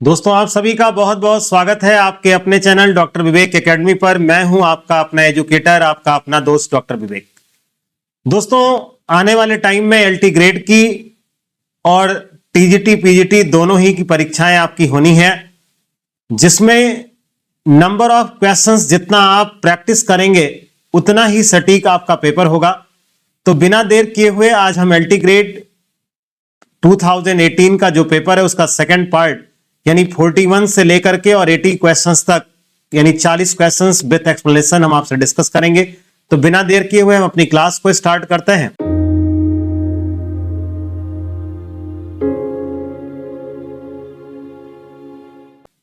दोस्तों आप सभी का बहुत बहुत स्वागत है आपके अपने चैनल डॉक्टर विवेक एकेडमी पर। मैं हूं आपका अपना एजुकेटर, आपका अपना दोस्त डॉक्टर विवेक। दोस्तों आने वाले टाइम में एलटी ग्रेड की और टीजीटी पीजीटी दोनों ही की परीक्षाएं आपकी होनी है, जिसमें नंबर ऑफ क्वेश्चंस जितना आप प्रैक्टिस करेंगे उतना ही सटीक आपका पेपर होगा। तो बिना देर किए हुए आज हम एलटी ग्रेड 2018 का जो पेपर है उसका सेकंड पार्ट यानी 41 से लेकर के और 80 क्वेश्चंस तक यानी 40 क्वेश्चंस विथ एक्सप्लेनेशन हम आपसे डिस्कस करेंगे। तो बिना देर किए हुए हम अपनी क्लास को स्टार्ट करते हैं।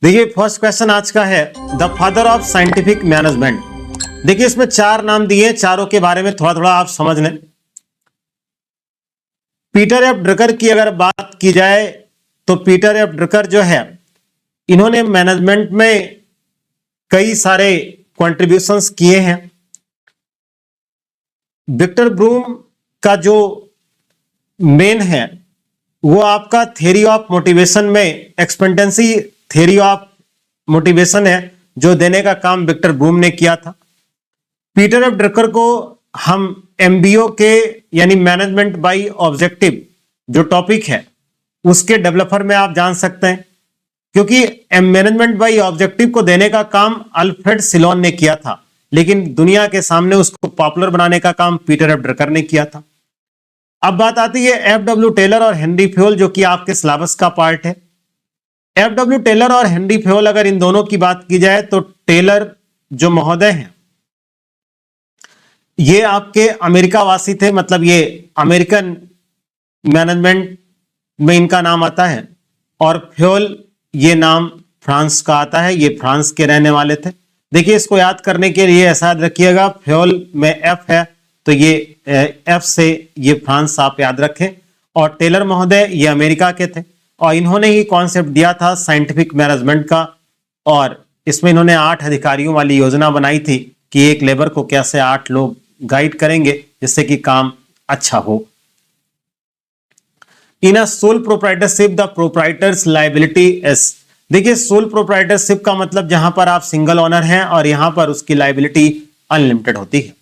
देखिए फर्स्ट क्वेश्चन आज का है, the father of scientific management. देखिए इसमें चार नाम दिए, चारों के बारे में थोड़ा थोड़ा आप समझ लें। पीटर एफ ड्रकर की अगर बात की जाए तो पीटर एफ ड्रकर जो है, इन्होंने मैनेजमेंट में कई सारे कंट्रीब्यूशंस किए हैं। विक्टर ब्रूम का जो मेन है वो आपका थ्योरी ऑफ मोटिवेशन में एक्सपेक्टेंसी थ्योरी ऑफ मोटिवेशन है, जो देने का काम विक्टर ब्रूम ने किया था। पीटर एफ ड्रकर को हम एमबीओ के यानी मैनेजमेंट बाय ऑब्जेक्टिव जो टॉपिक है उसके डेवलपर में आप जान सकते हैं, क्योंकि मैनेजमेंट बाय ऑब्जेक्टिव को देने का काम अल्फ्रेड सिलोन ने किया था, लेकिन दुनिया के सामने उसको पॉपुलर बनाने का काम पीटर एफ ड्रकर ने किया था। अब बात आती है एफडब्ल्यू टेलर और हेनरी फ्योल, जो कि आपके सिलेबस का पार्ट है। एफडब्ल्यू टेलर और हेनरी फ्योल, अगर इन दोनों की बात की जाए तो टेलर जो महोदय हैं ये आपके अमेरिका वासी थे, मतलब ये अमेरिकन मैनेजमेंट में इनका नाम आता है, और फ्योल ये नाम फ्रांस का आता है, ये फ्रांस के रहने वाले थे। देखिए इसको याद करने के लिए ऐसा याद रखिएगा, फ्योल में एफ है तो ये एफ से ये फ्रांस आप याद रखें, और टेलर महोदय ये अमेरिका के थे और इन्होंने ही कॉन्सेप्ट दिया था साइंटिफिक मैनेजमेंट का, और इसमें इन्होंने 8 अधिकारियों वाली योजना बनाई थी कि एक लेबर को कैसे 8 लोग गाइड करेंगे जिससे कि काम अच्छा हो। In a sole proprietorship the proprietor's liability is. देखिए सोल प्रोप्राइटरशिप का मतलब जहां पर आप सिंगल ओनर हैं और यहां पर उसकी लायबिलिटी अनलिमिटेड होती है।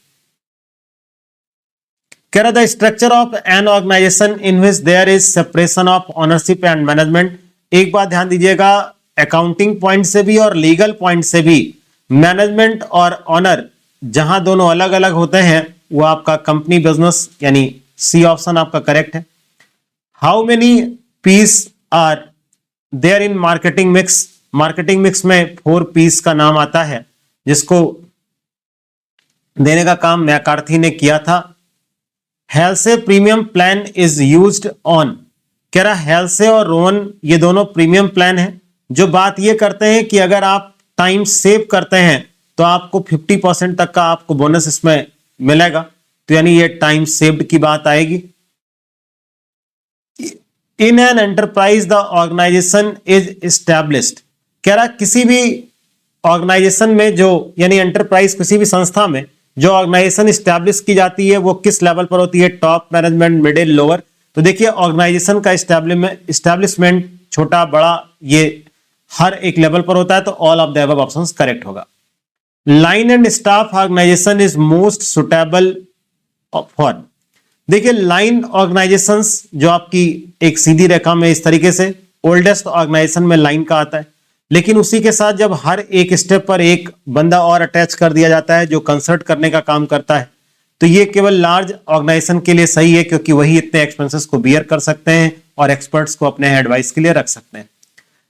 कह रहा the structure of an organization in which there is separation of ownership and management. एक बात ध्यान दीजिएगा, अकाउंटिंग पॉइंट से भी और लीगल पॉइंट से भी मैनेजमेंट और ऑनर जहां दोनों अलग अलग होते हैं वो आपका कंपनी बिजनेस, यानी सी ऑप्शन आपका करेक्ट है। How many Ps are there in marketing mix. Marketing mix में 4 पीस का नाम आता है, जिसको देने का काम मैकार्थी ने किया था। हेल्से premium plan is used on. कह रहा हेल्से और रोवन ये दोनों प्रीमियम प्लान है, जो बात ये करते हैं कि अगर आप टाइम सेव करते हैं तो आपको 50% तक का आपको बोनस इसमें मिलेगा, तो यानी ये टाइम सेव्ड की बात आएगी। In an enterprise the organisation is established. कह रहा किसी भी ऑर्गेनाइजेशन में जो यानी एंटरप्राइज किसी भी संस्था में जो ऑर्गेनाइजेशन एस्टैब्लिश की जाती है वो किस लेवल पर होती है, टॉप मैनेजमेंट, मिडिल, लोअर। तो देखिए ऑर्गेनाइजेशन का एस्टैब्लिशमेंट छोटा बड़ा ये हर एक लेवल पर होता है, तो all of the above options correct होगा। Line and staff organisation is most suitable for. देखिए लाइन ऑर्गेनाइजेशंस जो आपकी एक सीधी रेखा में इस तरीके से ओल्डेस्ट ऑर्गेनाइजेशन में लाइन का आता है, लेकिन उसी के साथ जब हर एक स्टेप पर एक बंदा और अटैच कर दिया जाता है जो कंसल्ट करने का काम करता है, तो ये केवल लार्ज ऑर्गेनाइजेशन के लिए सही है, क्योंकि वही इतने एक्सपेंसेस को बियर कर सकते हैं और एक्सपर्ट्स को अपने एडवाइस के लिए रख सकते हैं।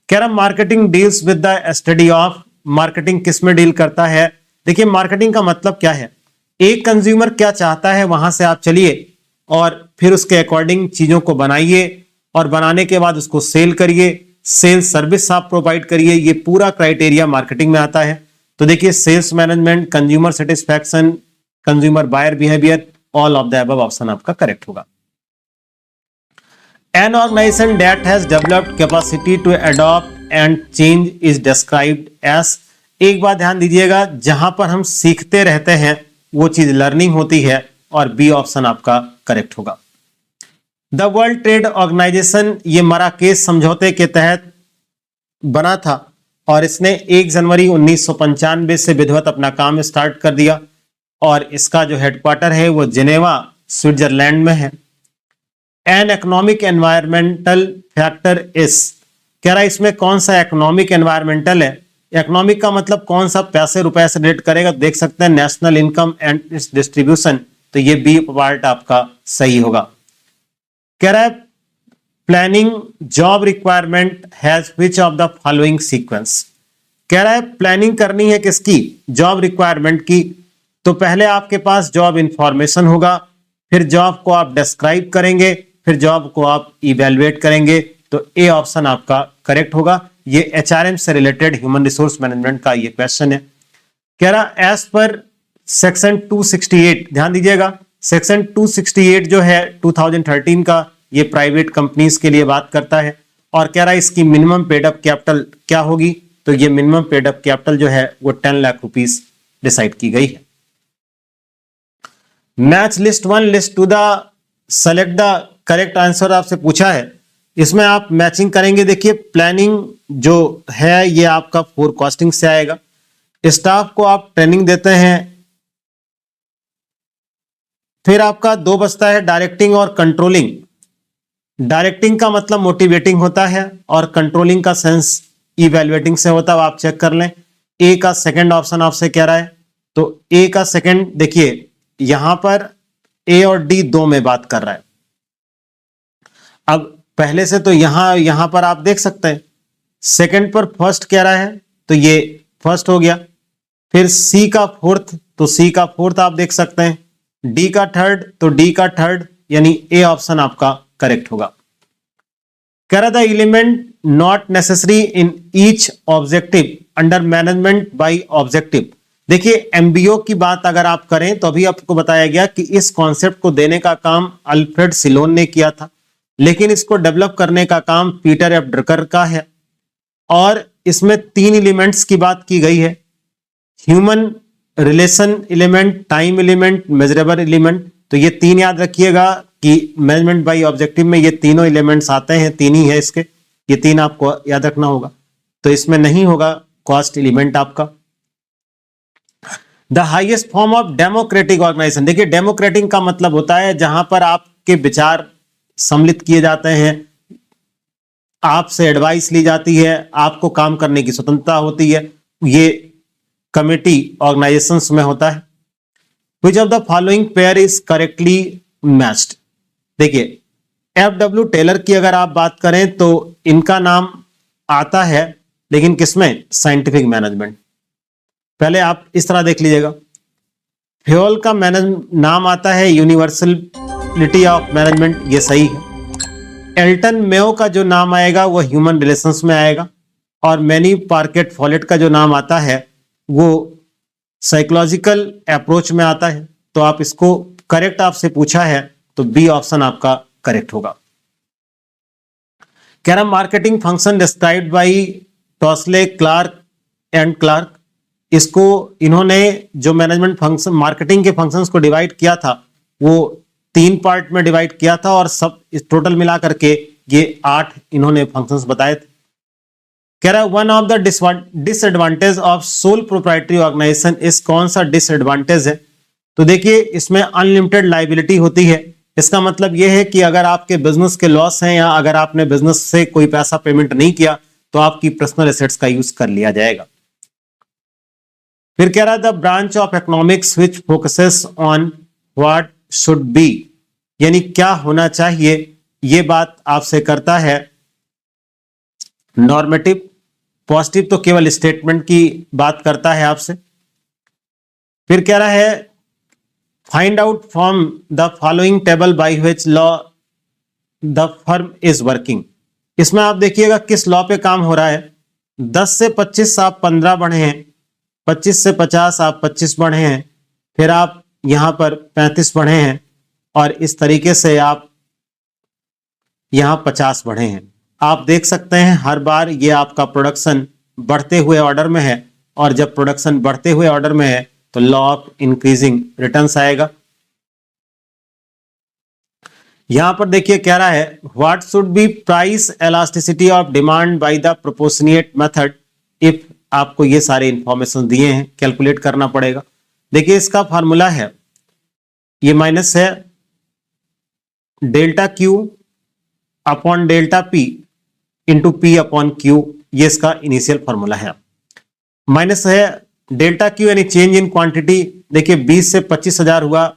कह रहा marketing deals with the study of. Marketing किस में डील करता है। देखिए मार्केटिंग का मतलब क्या है, एक कंज्यूमर क्या चाहता है वहां से आप चलिए और फिर उसके अकॉर्डिंग चीजों को बनाइए और बनाने के बाद उसको सेल करिए, सेल सर्विस आप प्रोवाइड करिए, ये पूरा क्राइटेरिया मार्केटिंग में आता है। तो देखिए sales management, consumer satisfaction, consumer buyer behaviour, all of the above option आपका करेक्ट होगा। An organization that has developed capacity to adopt and change is described as। एक बात ध्यान दीजिएगा, जहां पर हम सीखते रहते हैं वो चीज लर्निंग होती है, और बी ऑप्शन आपका करेक्ट होगा। द वर्ल्ड ट्रेड ऑर्गेनाइजेशन ये मराकेश समझौते के तहत बना था और इसने 1 जनवरी 1995 से विधिवत अपना काम स्टार्ट कर दिया और इसका जो हेडक्वार्टर है वो जिनेवा स्विट्जरलैंड में है। An economic environmental factor is, कह रहा है इसमें कौन सा इकोनॉमिक एनवायरमेंटल है। इकोनॉमिक का मतलब कौन सा पैसे रुपए से रिलेट करेगा, देख सकते हैं national income and it's distribution, तो ये बी पार्ट आपका सही होगा। कह रहा है planning job requirement has which of the following sequence, कह रहा है प्लानिंग करनी है किसकी, जॉब रिक्वायरमेंट की। तो पहले आपके पास जॉब इंफॉर्मेशन होगा, फिर जॉब को आप डिस्क्राइब करेंगे, फिर जॉब को आप इवेलुएट करेंगे, तो ए ऑप्शन आपका करेक्ट होगा। ये एचआरएम से रिलेटेड ह्यूमन रिसोर्स मैनेजमेंट का ये क्वेश्चन है। कह रहा एज पर सेक्शन 268, ध्यान दीजिएगा सेक्शन 268 जो है 2013 का, ये प्राइवेट कंपनीज के लिए बात करता है और कह रहा है इसकी मिनिमम पेड अप कैपिटल क्या होगी, तो ये मिनिमम पेड अप कैपिटल जो है वो 10 लाख रुपीस डिसाइड की गई है। Match list 1 list 2 the select the correct answer आपसे पूछा है, इसमें आप मैचिंग करेंगे। देखिए प्लानिंग जो है ये आपका फोरकास्टिंग से आएगा, स्टाफ को आप ट्रेनिंग देते हैं, फिर आपका 2 बचता है डायरेक्टिंग और कंट्रोलिंग। डायरेक्टिंग का मतलब मोटिवेटिंग होता है और कंट्रोलिंग का सेंस इवैल्यूएटिंग से होता है, आप चेक कर लें। ए का सेकंड ऑप्शन आपसे कह रहा है, तो ए का सेकंड देखिए यहां पर ए और डी 2 में बात कर रहा है। अब पहले से तो यहां पर आप देख सकते हैं सेकंड पर फर्स्ट कह रहा है, तो ये फर्स्ट हो गया। फिर सी का फोर्थ, तो सी का फोर्थ आप देख सकते हैं। डी का थर्ड, तो डी का थर्ड, यानी ए ऑप्शन आपका करेक्ट होगा। कह रहा था element not necessary in each objective under management by objective. देखिए एमबीओ की बात अगर आप करें तो अभी आपको बताया गया कि इस कॉन्सेप्ट को देने का काम अल्फ्रेड सिलोन ने किया था, लेकिन इसको डेवलप करने का काम पीटर एफ ड्रकर का है और इसमें 3 एलिमेंट्स की बात की गई है, human relation element, time element, measurable element. तो ये 3 याद रखिएगा कि मैनेजमेंट बाय ऑब्जेक्टिव में ये तीनों एलिमेंट्स आते हैं, 3 ही है इसके, ये 3 आपको याद रखना होगा। तो इसमें नहीं होगा कॉस्ट एलिमेंट आपका। The highest form of democratic organisation, देखिए डेमोक्रेटिक का मतलब होता है जहां पर आपके विचार सम्मिलित किए जाते हैं, आपसे एडवाइस ली जाती है, आपको काम करने की स्वतंत्रता होती है, ये कमिटी ऑर्गेनाइजेशंस में होता है। Which of the following pair is correctly matched, देखिए एफ.डब्ल्यू. टेलर की अगर आप बात करें तो इनका नाम आता है, लेकिन किसमें, साइंटिफिक मैनेजमेंट। पहले आप इस तरह देख लीजिएगा, फ्योल का नाम आता है यूनिवर्सलिटी ऑफ मैनेजमेंट, ये सही है। एल्टन मेयो का जो नाम आएगा वो ह्यूमन रिलेशंस में आएगा और मैनी पार्केट फॉलेट का जो नाम आता है वो साइकोलॉजिकल अप्रोच में आता है। तो आप इसको करेक्ट आपसे पूछा है तो बी ऑप्शन आपका करेक्ट होगा। कह रहा marketing function described by Tousley, Clark and Clark, इसको इन्होंने जो मैनेजमेंट फंक्शन मार्केटिंग के फंक्शंस को डिवाइड किया था वो 3 पार्ट में डिवाइड किया था और सब टोटल मिला करके ये 8 इन्होंने फंक्शंस बताए थे। कह रहा है one of the disadvantage of sole proprietary organisation इस, कौन सा डिसएडवांटेज है, तो देखिए इसमें अनलिमिटेड लायबिलिटी होती है। इसका मतलब यह है कि अगर आपके बिजनेस के लॉस हैं या अगर आपने बिजनेस से कोई पैसा पेमेंट नहीं किया तो आपकी पर्सनल एसेट्स का यूज कर लिया जाएगा। फिर कह रहा है the branch of economics which focuses on what should be, यानी क्या होना चाहिए, ये बात आपसे करता है नॉर्मेटिव। पॉजिटिव तो केवल स्टेटमेंट की बात करता है आपसे। फिर कह रहा है find out from the following table by which law the firm is working. इसमें आप देखिएगा किस लॉ पे काम हो रहा है। 10 से 25 आप 15 बढ़े हैं, 25 से 50 आप 25 बढ़े हैं, फिर आप यहां पर 35 बढ़े हैं और इस तरीके से आप यहां 50 बढ़े हैं। आप देख सकते हैं हर बार ये आपका प्रोडक्शन बढ़ते हुए ऑर्डर में है और जब प्रोडक्शन बढ़ते हुए ऑर्डर में है तो लॉ ऑफ इंक्रीजिंग रिटर्न्स आएगा। यहां पर देखिए कह रहा है what should be price elasticity of demand by the proportionate method if, आपको ये सारे इंफॉर्मेशन दिए हैं, कैलकुलेट करना पड़ेगा। देखिए इसका फार्मूला है, ये माइनस है delta Q upon delta P into P upon Q, ये इसका इनिशियल फार्मूला है। माइनस है डेल्टा क्यू यानी चेंज इन क्वांटिटी, देखिए 20 से 25,000 हुआ,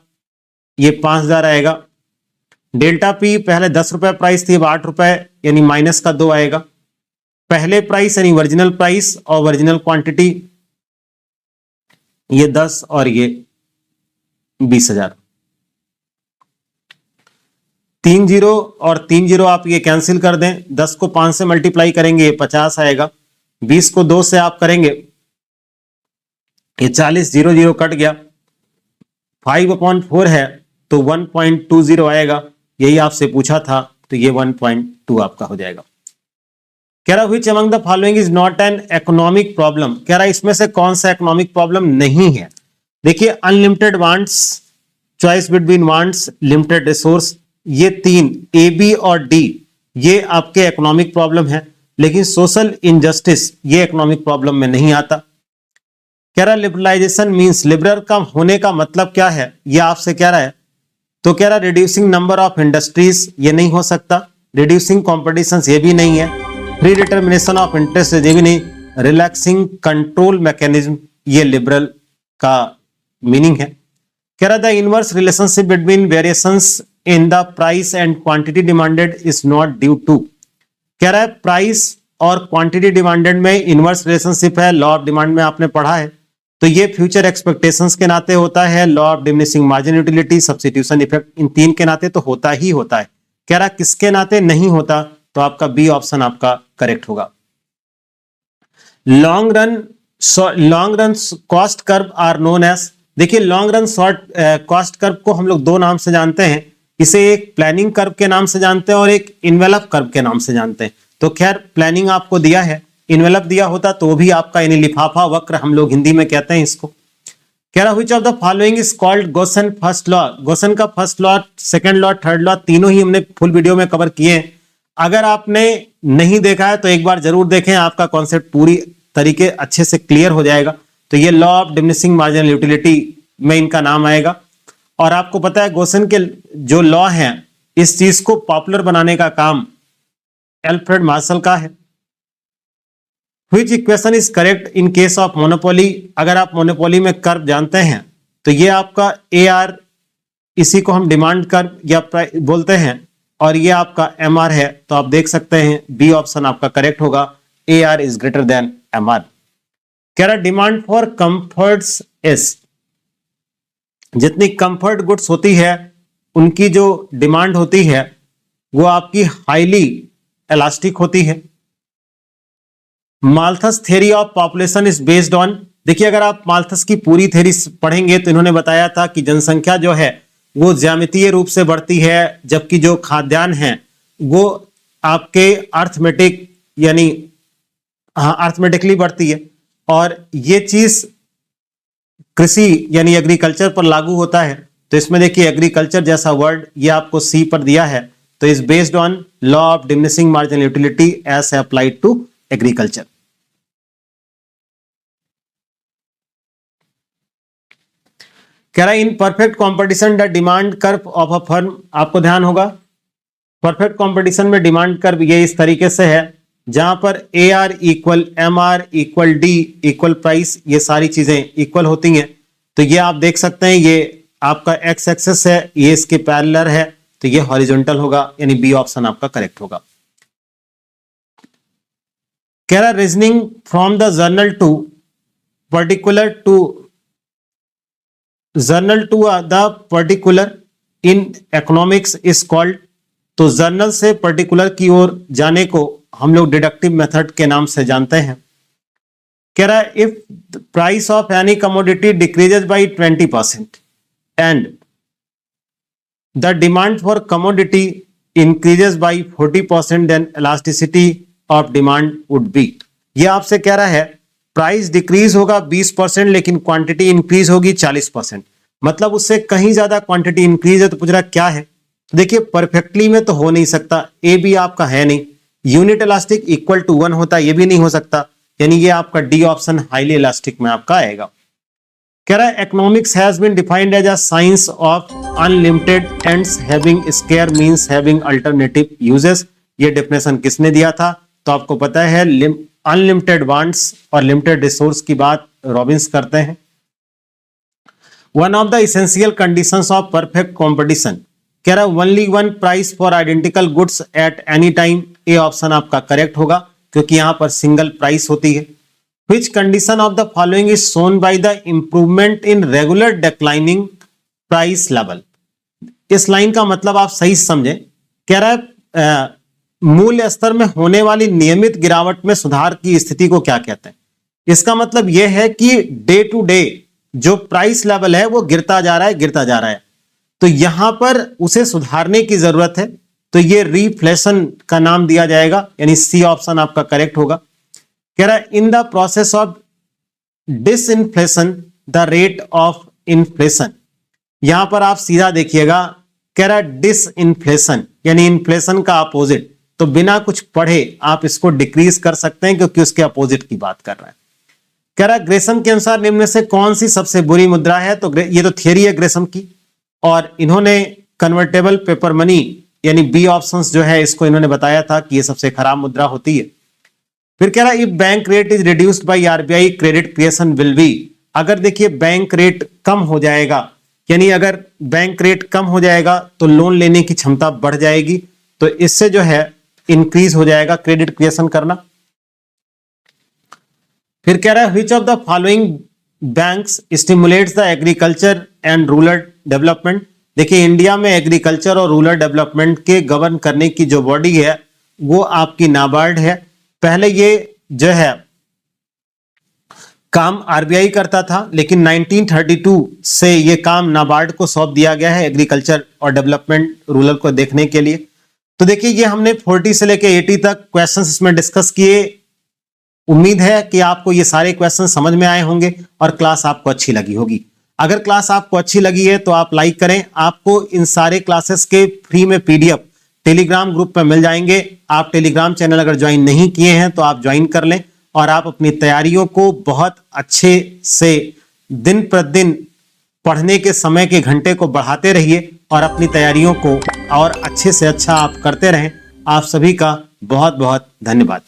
ये 5,000 आएगा। डेल्टा पी पहले 10 रुपए प्राइस थी, अब 8 रुपए यानी माइनस का 2 आएगा। पहले प्राइस यानी ओरिजिनल प्राइस और ओरिजिनल क्वांटिटी, ये 10 और ये 20,000। 3 जीरो और 3 जीरो आप ये कैंसिल कर दें, 10 को 5 से मल्टीप्लाई करेंगे ये 50 आएगा, 20 को 2 से आप करेंगे ये 40, 0 0 कट गया, 5/4 है तो 1.20 आएगा, यही आपसे पूछा था, तो ये 1.2 आपका हो जाएगा। कह रहा which among the following is not an economic problem, कह रहा इसमें से कौन सा इकोनॉमिक प्रॉब्लम नहीं है। देखिए unlimited wants, choice between wants, limited resource, ये 3 ए बी और डी ये आपके इकोनॉमिक प्रॉब्लम है, लेकिन सोशल इनजस्टिस ये इकोनॉमिक प्रॉब्लम में नहीं आता। कह रहा लिबरलाइजेशन मींस, लिबरल का होने का मतलब क्या है, ये आपसे कह रहा है, तो कह रहा रिड्यूसिंग नंबर ऑफ इंडस्ट्रीज, ये नहीं हो सकता। रिड्यूसिंग कॉम्पिटिशन, ये भी नहीं है। फ्री डिटर्मिनेशन ऑफ इंटरेस्ट, ये भी नहीं। रिलैक्सिंग कंट्रोल मैकेनिज्म, ये लिबरल का मीनिंग है। कह रहा the inverse relationship between variations in the price and quantity demanded is not due to, कह रहा है प्राइस और क्वांटिटी डिमांडेड में इनवर्स रिलेशनशिप है, लॉ ऑफ डिमांड में आपने पढ़ा है, तो ये फ्यूचर एक्सपेक्टेशंस के नाते होता है, law of diminishing marginal utility, substitution effect, इन 3 के नाते तो होता ही होता है। कह रहा किसके नाते नहीं होता, तो आपका बी ऑप्शन आपका करेक्ट होगा। Long run cost curve are known as, देखिए long run short cost curve को हम लोग 2 नाम से जानते हैं, इसे एक प्लानिंग कर्व के नाम से जानते हैं और एक इन्वेलप कर्व के नाम से जानते हैं। तो खैर प्लानिंग आपको दिया है, इन्वेलप दिया होता तो भी आपका यानी लिफाफा वक्र हम लोग हिंदी में कहते हैं इसको। कह रहा which of the following is called Gossen first law, Gossen का first law, second law, third law, तीनों ही हमने फुल वीडियो में कवर किए हैं। अगर आपने नहीं देखा है तो एक बार जरूर देखें, आपका कॉन्सेप्ट पूरी तरीके अच्छे से क्लियर हो जाएगा। तो ये law of diminishing marginal utility में इनका नाम आएगा। और आपको पता है गोसन के जो लॉ हैं, इस चीज को पॉपुलर बनाने का काम एल्फ्रेड मार्शल का है। Which equation is correct in case of monopoly, अगर आप मोनोपोली में कर्व जानते हैं तो ये आपका AR, इसी को हम डिमांड कर्व या बोलते हैं, और ये आपका MR है, तो आप देख सकते हैं बी ऑप्शन आपका करेक्ट होगा, AR is greater than MR। कह रहा डिमांड फॉर कंफर्ट्स इज, जितनी कंफर्ट गुड्स होती है उनकी जो डिमांड होती है वो आपकी हाईली इलास्टिक होती है। Malthus theory of population is based on, देखिए अगर आप माल्थस की पूरी थ्योरी पढ़ेंगे तो इन्होंने बताया था कि जनसंख्या जो है वो ज्यामितीय रूप से बढ़ती है, जबकि जो खाद्यान्न है वो आपके अर्थमेटिक यानी अर्थमेटिकली बढ़ती है। और ये चीज कृषि यानी एग्रीकल्चर पर लागू होता है। तो इसमें देखिए एग्रीकल्चर जैसा वर्ड ये आपको सी पर दिया है, तो is based on law of diminishing marginal utility as applied to agriculture. कह रहा in perfect competition the demand curve of a firm, आपको ध्यान होगा परफेक्ट कंपटीशन में डिमांड कर्व ये इस तरीके से है, जहां पर AR equal MR equal D equal price, ये सारी चीजें इक्वल होती हैं। तो ये आप देख सकते हैं, ये आपका एक्स एक्सेस है, ये इसके पैरेलल है, तो ये हॉरिजॉन्टल होगा, यानी बी ऑप्शन आपका करेक्ट होगा। कह रहा reasoning from the general to particular to general to the particular in economics is called, तो जर्नल से पर्टिकुलर की ओर जाने को हम लोग डिडक्टिव मेथड के नाम से जानते हैं। कह रहा है if price of any commodity decreases by 20% and the demand for commodity increases by 40%, then elasticity of demand would be. ये आपसे कह रहा है प्राइस डिक्रीज होगा 20% लेकिन क्वांटिटी इंक्रीज होगी 40%, मतलब उससे कहीं ज्यादा क्वांटिटी इंक्रीज है, तो पूछ रहा क्या है, तो देखिए परफेक्टली में तो हो नहीं सकता, ए भी आपका है नहीं, यूनिट इलास्टिक इक्वल टू 1 होता, ये भी नहीं हो सकता, यानी ये आपका डी ऑप्शन हाईली इलास्टिक में आपका आएगा। कह रहा है economics has been defined as a science of unlimited ends having scarce means having alternative uses. ये डेफिनेशन किसने दिया था? तो आपको पता है अनलिमिटेड वांट्स और लिमिटेड रिसोर्स की बात रॉबिन्स करते हैं। One of the essential conditions of perfect competition, कह रहा है only one price for identical goods at any time. A option आपका करेक्ट होगा क्योंकि यहां पर सिंगल प्राइस होती है। Which condition of the following is shown by the improvement in regular declining price level? इस लाइन का मतलब आप सही समझें, कह रहा है मूल्य स्तर में होने वाली नियमित गिरावट में सुधार की स्थिति को क्या कहते हैं? इसका मतलब यह है कि डे टू डे जो प्राइस लेवल है वो गिरता जा रहा है, गिरता जा रहा है, तो यहां पर उसे सुधारने की जरूरत है, तो ये रिफ्लेशन का नाम दिया जाएगा, यानी सी ऑप्शन आपका करेक्ट होगा। कह रहा है in the process of disinflation the rate of inflation. यहां पर आप सीधा देखिएगा, कह रहा है डिसइंफ्लेशन यानी इन्फ्लेशन का अपोजिट, तो बिना कुछ पढ़े आप इसको डिक्रीज कर सकते हैं क्योंकि उसके अपोजिट की बात कर रहा है। कह रहा है ग्रेसम के अनुसार निम्न में से कौन सी सबसे बुरी मुद्रा है? तो ये तो थियरी है ग्रेसम की, और इन्होंने कन्वर्टेबल पेपर मनी यानी बी ऑप्शंस जो है इसको इन्होंने बताया था कि ये सबसे खराब मुद्रा होती है। फिर कह रहा है if bank rate is reduced by RBI credit creation will be. अगर देखिए बैंक रेट कम हो जाएगा, यानी अगर बैंक रेट कम हो जाएगा तो लोन लेने की क्षमता बढ़ जाएगी, तो इससे जो है इंक्रीज हो जाएगा क्रेडिट क्रिएशन करना। फिर कह रहा है which of the following banks stimulates the agriculture and rural development. देखिए इंडिया में एग्रीकल्चर और रूरल डेवलपमेंट के गवर्न करने की जो बॉडी है वो आपकी नाबार्ड है। पहले ये जो है काम आरबीआई करता था, लेकिन 1932 से ये काम नाबार्ड को सौंप दिया गया है एग्रीकल्चर और डेवलपमेंट रूरल को देखने के लिए। तो देखिए ये हमने 40 से लेकर 80 तक क्वेश्चंस इसमें डिस्कस किए। उम्मीद है कि आपको ये सारे क्वेश्चन समझ में आए होंगे और क्लास आपको अच्छी लगी होगी। अगर क्लास आपको अच्छी लगी है तो आप लाइक करें। आपको इन सारे क्लासेस के फ्री में पीडीएफ टेलीग्राम ग्रुप पर मिल जाएंगे। आप टेलीग्राम चैनल अगर ज्वाइन नहीं किए हैं तो आप ज्वाइन कर लें और आप अपनी तैयारियों को बहुत अच्छे से दिन प्रतिदिन पढ़ने के समय के घंटे को बढ़ाते रहिए और अपनी तैयारियों को और अच्छे से अच्छा आप करते रहें। आप सभी का बहुत बहुत धन्यवाद।